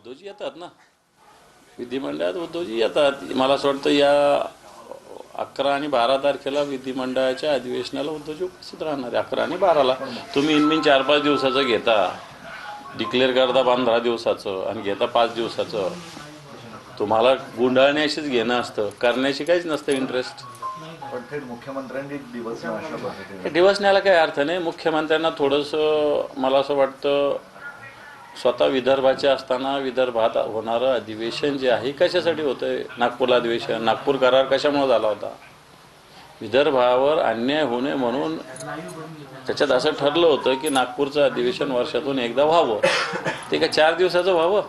उद्धवजी येतात ना, विधिमंडळात उद्धवजी येतात. मला असं वाटतं या 11 आणि 12 तारखेला विधिमंडळाच्या अधिवेशनाला उद्धवजी उपस्थित राहणार आहे. 11 आणि 12ला तुम्ही इनमिन 4-5 दिवसाचं घेता, डिक्लेअर करता 15 दिवसाचं आणि घेता 5 दिवसाचं. तुम्हाला गुंडाळण्याशीच घेणं असतं, करण्याशी काहीच नसतं इंटरेस्ट. पण थेट मुख्यमंत्र्यांनी दिवस अशा पद्धतीने दिवस न्यायला काही अर्थ नाही. मुख्यमंत्र्यांना थोडंसं मला असं वाटतं स्वतः विदर्भाचे असताना विदर्भात होणारं अधिवेशन जे आहे कशासाठी होतंय? नागपूरला अधिवेशन, नागपूर करार कशामुळे झाला होता? विदर्भावर अन्याय होऊ नये म्हणून त्याच्यात असं ठरलं होतं की नागपूरचं अधिवेशन वर्षातून एकदा व्हावं. ते का 4 दिवसाचं व्हावं?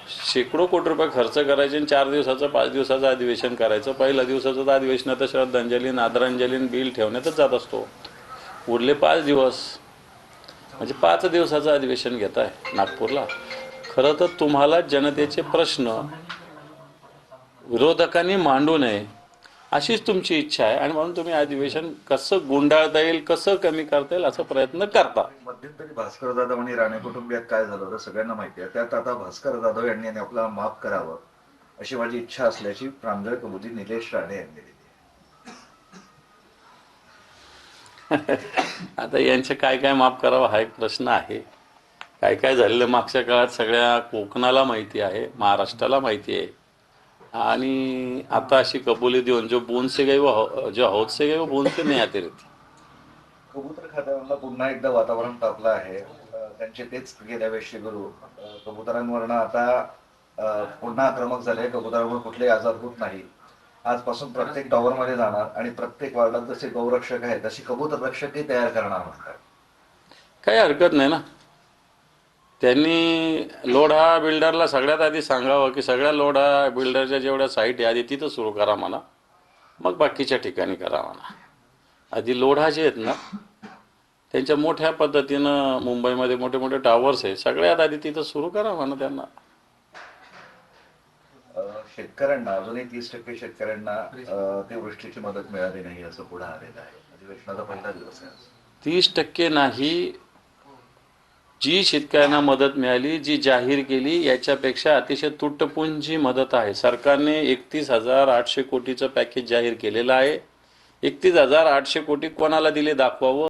शेकडो कोटी रुपये खर्च करायचे आणि 4 दिवसाचं 5 दिवसाचं अधिवेशन करायचं. पहिल्या दिवसाचं तर अधिवेशन तर श्रद्धांजली आदरांजली बिल ठेवण्यातच जात असतो. उरले 5 दिवस म्हणजे 5 दिवसाचं अधिवेशन घेत आहे नागपूरला. खरं तर तुम्हाला जनतेचे प्रश्न विरोधकांनी मांडू नये अशीच तुमची इच्छा आहे आणि म्हणून तुम्ही अधिवेशन कसं गुंडाळता येईल, कसं कमी करता येईल असा प्रयत्न करता. मध्यंतरी भास्कर जाधव आणि राणे कुटुंबियात काय झालं होतं सगळ्यांना माहिती आहे. त्यात आता भास्कर जाधव यांनी आपल्याला माफ करावं अशी माझी इच्छा असल्याची प्रांजळ कबुली निलेश राणे यांनी दिली. आता यांचं काय काय माफ करावं हा एक प्रश्न आहे. काय काय झालेलं मागच्या काळात सगळ्या कोकणाला माहिती आहे, महाराष्ट्राला माहिती आहे. आणि आता अशी कबुली देऊन जो बूंद से गए वो जो हौद से गए वो बूंद से नहीं आते रहती. कबूतर खात्यावरला पुन्हा एकदा वातावरण तापलं आहे. त्यांचे तेच गेल्या वेळेसचे गुरु कबुतरांवरनं आता पुन्हा आक्रमक झाले. कबुतरांवर कुठलेही आजार होत नाही. आजपासून प्रत्येक टॉवरमध्ये जाणार आणि प्रत्येक वार्डात जसे गौरक्षक आहेत तशी कबूतर रक्षकही तयार करणार म्हणतात. काही हरकत नाही ना. त्यांनी लोढा बिल्डरला सगळ्यात आधी सांगावं की सगळ्या लोढा बिल्डरच्या जेवढ्या साईट आहे आधी तिथं सुरू करा म्हणा, मग बाकीच्या ठिकाणी करा म्हणा. आधी लोढा जे आहेत ना त्यांच्या मोठ्या पद्धतीनं मुंबईमध्ये मोठे मोठे टावर्स आहे, सगळ्यात आधी तिथं सुरू करा म्हणा त्यांना. शेतकऱ्यांना अजूनही 30% शेतकऱ्यांना अतिवृष्टीची मदत मिळाली नाही असं पुढे आलेलं आहे. अधिवेशनाचा पहिला दिवस आहे. 30% नाही, जी शेतकऱ्यांना मदत मिळाली, जी जाहीर केली याच्यापेक्षा अतिशय तुटपुंजी मदत आहे. सरकारने 31,800 कोटीचं पॅकेज जाहीर केलेलं आहे. 31,800 कोटी कोणाला दिले दाखवावं.